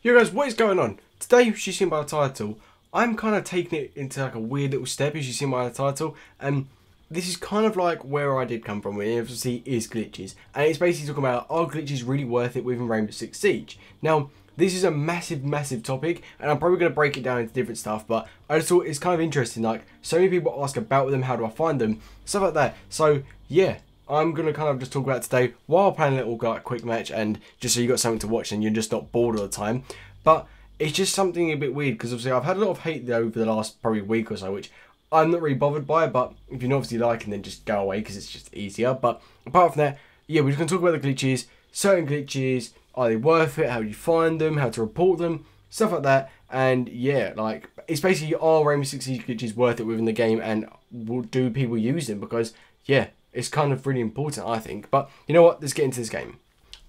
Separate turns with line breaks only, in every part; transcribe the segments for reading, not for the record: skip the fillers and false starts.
Yo guys, what is going on? Today, as you see by the title, I'm kind of taking it into like a weird little step, as you see by the title, and this is kind of like where I did come from, where obviously is glitches, and it's basically talking about, are glitches really worth it within Rainbow Six Siege? Now, this is a massive topic, and I'm probably going to break it down into different stuff, but I just thought it's kind of interesting, like, so many people ask about them, how do I find them, stuff like that, so yeah. I'm going to kind of just talk about today while playing a little like, quick match, and just so you got something to watch and you're just not bored all the time. But it's just something a bit weird because obviously I've had a lot of hate over the last probably week or so, which I'm not really bothered by. But if you're not obviously liking, then just go away because it's just easier. But apart from that, yeah, we're just going to talk about the glitches, certain glitches, are they worth it, how do you find them, how to report them, stuff like that. And yeah, like it's basically, are Rainbow Six Siege glitches worth it within the game, and do people use them? Because yeah, it's kind of really important, I think. But you know what? Let's get into this game.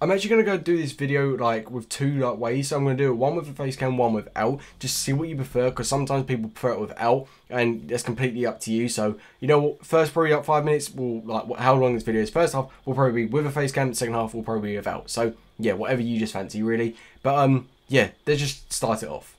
I'm actually going to go do this video like with two like ways. So I'm going to do it one with a face cam, one without, just to see what you prefer, because sometimes people prefer it without, and that's completely up to you. So you know what, first probably up 5 minutes, we'll like how long this video is. First half will probably be with a face cam, second half will probably be without. So yeah, whatever you just fancy really. But yeah, let's just start it off.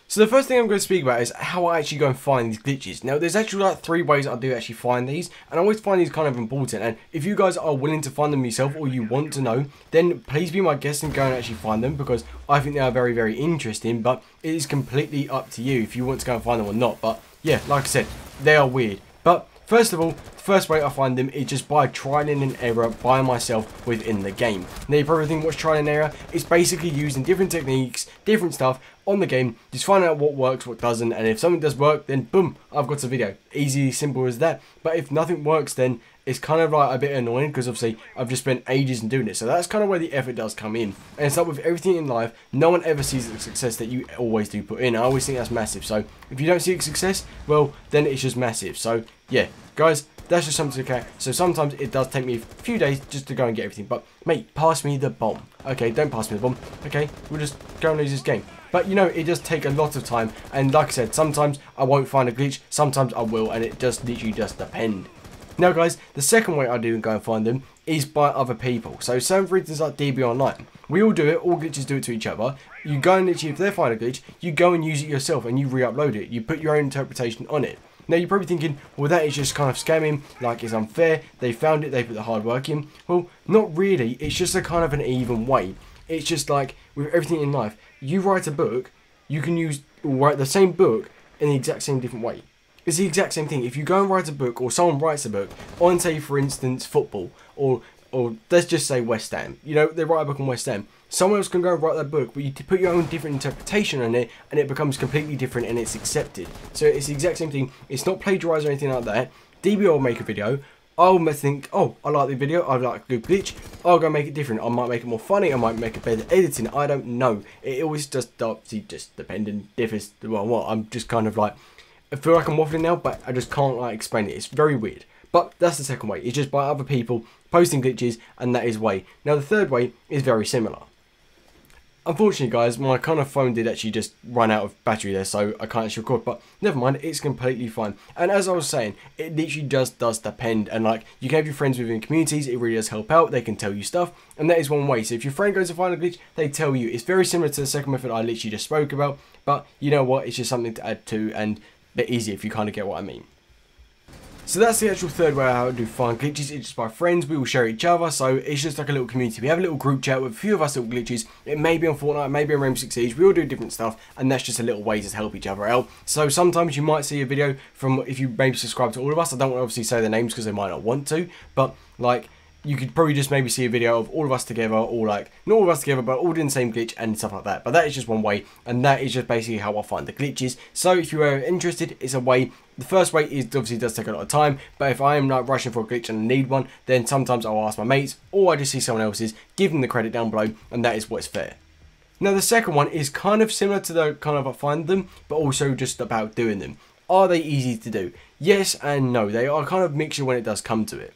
So the first thing I'm going to speak about is how I actually go and find these glitches. Now there's actually like 3 ways I do actually find these, and I always find these kind of important, and if you guys are willing to find them yourself or you want to know, then please be my guest and go and actually find them, because I think they are very interesting. But it is completely up to you if you want to go and find them or not. But yeah, like I said, they are weird. But first of all, the first way I find them is just by trial and error by myself within the game. Now you probably think, what's trial and error? It's basically using different techniques, different stuff on the game, just finding out what works, what doesn't, and if something does work, then boom, I've got a video. Easy, simple as that. But if nothing works, then it's kind of like a bit annoying, because obviously I've just spent ages in doing it. So that's kind of where the effort does come in. And it's like with everything in life, no one ever sees the success that you always do put in. I always think that's massive. So if you don't see success, well, then it's just massive. So yeah, guys, that's just something to count. So sometimes it does take me a few days just to go and get everything. But mate, pass me the bomb. Okay, don't pass me the bomb. Okay, we'll just go and lose this game. But you know, it does take a lot of time. And like I said, sometimes I won't find a glitch, sometimes I will, and it just literally just depends. Now guys, the second way I do and go and find them is by other people. So say for instance like DB Online. We all do it, all glitches do it to each other. You go and literally, if they find a glitch, you go and use it yourself and you re-upload it. You put your own interpretation on it. Now you're probably thinking, well, that is just kind of scamming, like it's unfair, they found it, they put the hard work in. Well, not really, it's just a kind of an even way. It's just like with everything in life, you write a book, you can write the same book in the exact same different way. It's the exact same thing. If you go and write a book, or someone writes a book on, say for instance, football, or let's just say West Ham. You know, they write a book on West Ham. Someone else can go and write that book, but you put your own different interpretation on it, and it becomes completely different, and it's accepted. So it's the exact same thing. It's not plagiarized or anything like that. DB will make a video. I'll think, oh, I like the video, I like a good glitch, I'll go make it different. I might make it more funny, I might make it better editing, I don't know. It always just depending, differs. Well, what, I'm just kind of like, I feel like I'm waffling now, but I just can't like explain it. It's very weird. But that's the second way. It's just by other people posting glitches, and that is way. Now the third way is very similar. Unfortunately guys, my kind of phone did actually just run out of battery there, so I can't actually record, but never mind, it's completely fine. And as I was saying, it literally just does depend, and like, you can have your friends within communities, it really does help out, they can tell you stuff, and that is one way. So if your friend goes to find a glitch, they tell you. It's very similar to the second method I literally just spoke about, but you know what, it's just something to add to, and a bit easier if you kind of get what I mean. So that's the actual third way how I do find glitches. It's just by friends, we all share each other, so it's just like a little community. We have a little group chat with a few of us little glitches. It may be on Fortnite, maybe on Rainbow Six Siege, we all do different stuff, and that's just a little way to help each other out. So sometimes you might see a video from, if you maybe subscribe to all of us, I don't want to obviously say their names because they might not want to, but like, you could probably just maybe see a video of all of us together, or like, not all of us together, but all doing the same glitch and stuff like that. But that is just one way, and that is just basically how I find the glitches. So if you are interested, it's a way. The first way is obviously does take a lot of time, but if I am like rushing for a glitch and I need one, then sometimes I'll ask my mates, or I just see someone else's, give them the credit down below, and that is what's fair. Now the second one is kind of similar to the kind of I find them, but also just about doing them. Are they easy to do? Yes and no. They are kind of mixture when it does come to it.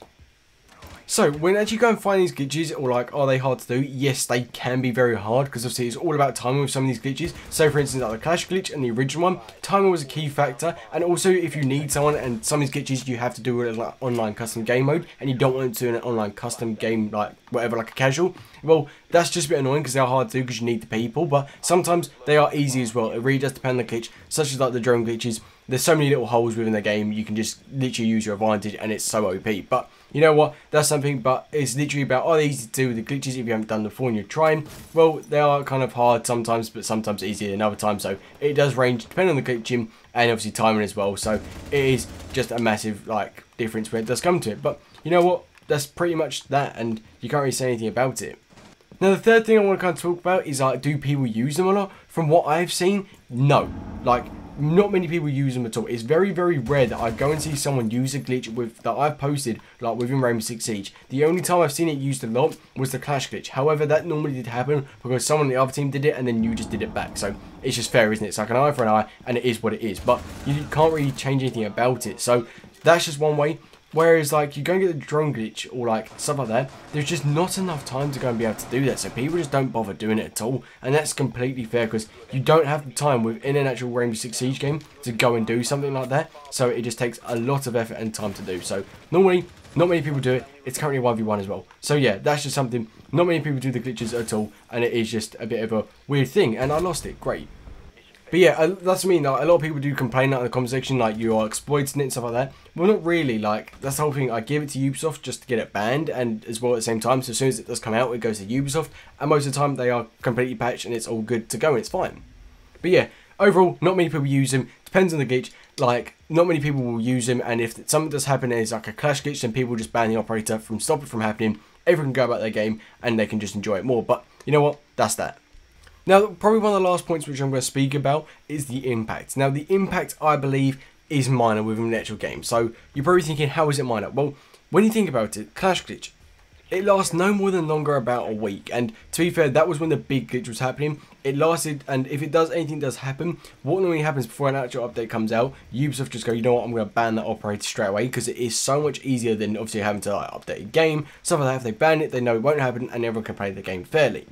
So, when actually go and find these glitches, or like, are they hard to do? Yes, they can be very hard, because obviously it's all about timing with some of these glitches. So, for instance, like the Clash glitch and the original one, timing was a key factor. And also, if you need someone, and some of these glitches you have to do it in like online custom game mode, and you don't want to do an online custom game, like whatever, like a casual, well, that's just a bit annoying because they're hard to do because you need the people. But sometimes they are easy as well. It really does depend on the glitch, such as like the drone glitches. There's so many little holes within the game, you can just literally use your advantage, and it's so OP. But you know what? That's something, but it's literally about, are they easy to do with the glitches if you haven't done them before and you're trying? Well, they are kind of hard sometimes, but sometimes easier than other times. So it does range depending on the glitching and obviously timing as well. So it is just a massive like difference when it does come to it. But you know what? That's pretty much that, and you can't really say anything about it. Now, the third thing I want to kind of talk about is like, do people use them a lot? From what I've seen, no. Like, not many people use them at all. It's very, very rare that I go and see someone use a glitch that I've posted, like within Rainbow Six Siege. The only time I've seen it used a lot was the Clash glitch. However, that normally did happen because someone on the other team did it and then you just did it back. So it's just fair, isn't it? It's like an eye for an eye, and it is what it is. But you can't really change anything about it. So that's just one way. Whereas, like, you go and get the drone glitch or, like, stuff like that, there's just not enough time to go and be able to do that. So people just don't bother doing it at all. And that's completely fair because you don't have the time within an actual Rainbow Six Siege game to go and do something like that. So it just takes a lot of effort and time to do. So normally, not many people do it. It's currently 1v1 as well. So yeah, that's just something. Not many people do the glitches at all. And it is just a bit of a weird thing. And I lost it. Great. But yeah, that's what I mean. Like, a lot of people do complain out in the comment section, like, you are exploiting it and stuff like that. Well, not really. Like, that's the whole thing. I give it to Ubisoft just to get it banned, and as well at the same time. So as soon as it does come out, it goes to Ubisoft, and most of the time they are completely patched and it's all good to go and it's fine. But yeah, overall, not many people use them. Depends on the glitch. Like, not many people will use them, and if something does happen and it's like a Clash glitch, then people just ban the operator from stop it from happening. Everyone can go about their game and they can just enjoy it more. But you know what? That's that. Now, probably one of the last points which I'm going to speak about is the impact. Now, the impact, I believe, is minor within the actual game. So, you're probably thinking, how is it minor? Well, when you think about it, Clash glitch, it lasts no more than longer about a week. And to be fair, that was when the big glitch was happening. It lasted, and if it does, anything does happen, what normally happens before an actual update comes out, Ubisoft just go, you know what, I'm going to ban that operator straight away, because it is so much easier than obviously having to like, update a game. Stuff like that, if they ban it, they know it won't happen, and everyone can play the game fairly.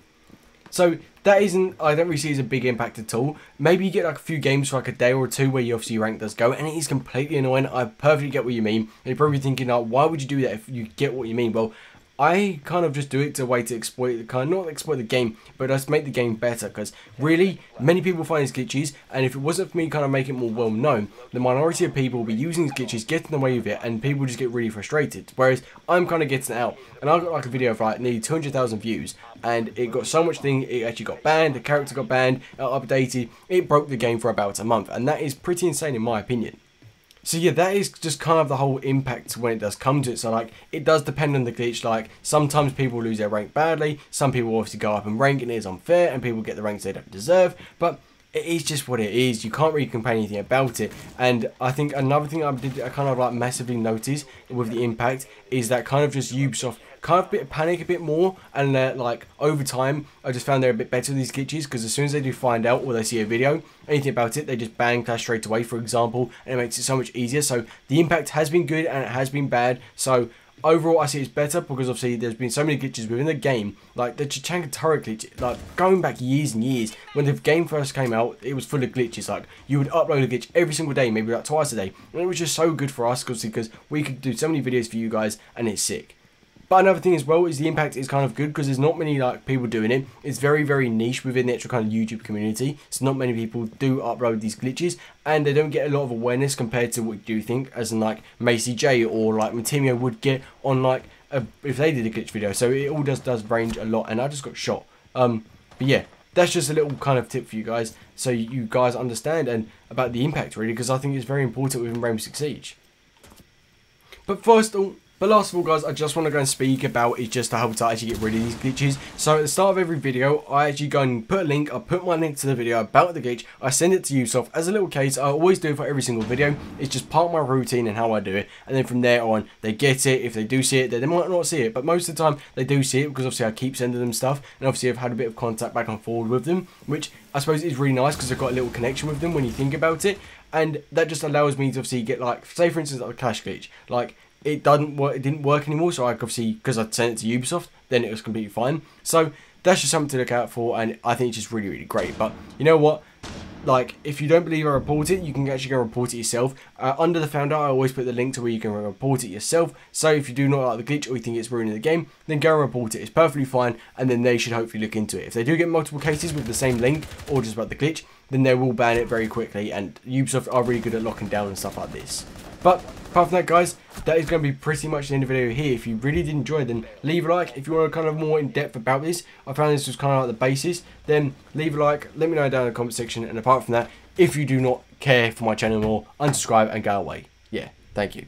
So that isn't, I don't really see as a big impact at all. Maybe you get like a few games for like a day or two where you obviously your rank does go, and it is completely annoying. I perfectly get what you mean. And you're probably thinking, oh, why would you do that if you get what you mean? Well, I kind of just do it to a way to exploit, not exploit the game, but just make the game better. Because really, many people find these glitches, and if it wasn't for me kind of making it more well known, the minority of people will be using these glitches, getting away with it, and people just get really frustrated. Whereas I'm kind of getting it out, and I got like a video of like nearly 200,000 views, and it got so much thing, it actually got banned, the character got banned, updated, it broke the game for about a month, and that is pretty insane in my opinion. So yeah, that is just kind of the whole impact when it does come to it. So like, it does depend on the glitch. Like, sometimes people lose their rank badly. Some people obviously go up in rank and it is unfair, and people get the ranks they don't deserve. But it is just what it is. You can't really complain anything about it. And I think another thing I kind of like massively noticed with the impact is that kind of just Ubisoft kind of a bit of panic a bit more, and like over time I just found they're a bit better with these glitches, because as soon as they do find out or they see a video anything about it, they just ban Clash straight away, for example, and it makes it so much easier. So the impact has been good and it has been bad. So overall I see it's better, because obviously there's been so many glitches within the game, like the Tachanka turret glitch, like going back years and years. When the game first came out, it was full of glitches. Like, you would upload a glitch every single day, maybe like twice a day, and it was just so good for us because we could do so many videos for you guys, and it's sick. But another thing as well is the impact is kind of good, because there's not many like people doing it. It's very, very niche within the actual kind of YouTube community. So not many people do upload these glitches, and they don't get a lot of awareness compared to what you think, as in like Macy J or like Matimio would get on like if they did a glitch video. So it all does range a lot, and I just got shot. But yeah, that's just a little kind of tip for you guys, so you guys understand and about the impact really, because I think it's very important within Rainbow Six Siege. But last of all, guys, I just want to go and speak about is just how to actually get rid of these glitches. So at the start of every video, I actually go and put a link. I put my link to the video about the glitch. I send it to Ubisoft as a little case. I always do it for every single video. It's just part of my routine and how I do it. And then from there on, they get it. If they do see it, they might not see it. But most of the time, they do see it, because obviously I keep sending them stuff. And obviously I've had a bit of contact back and forward with them, which I suppose is really nice, because I've got a little connection with them when you think about it. And that just allows me to obviously get, like, say for instance, like a Clash glitch. Like, it doesn't work. It didn't work anymore. So I obviously, because I sent it to Ubisoft, then it was completely fine. So that's just something to look out for, and I think it's just really, really great. But you know what? Like, if you don't believe I report it, you can actually go report it yourself. Under the Founder, I always put the link to where you can report it yourself. So if you do not like the glitch or you think it's ruining the game, then go and report it. It's perfectly fine, and then they should hopefully look into it. If they do get multiple cases with the same link or just about the glitch, then they will ban it very quickly, and Ubisoft are really good at locking down and stuff like this. But apart from that, guys, that is going to be pretty much the end of the video here. If you really did enjoy it, then leave a like. If you want to kind of more in depth about this, I found this was kind of like the basis, then leave a like, let me know down in the comment section. And apart from that, if you do not care for my channel anymore, unsubscribe and go away. Yeah, thank you.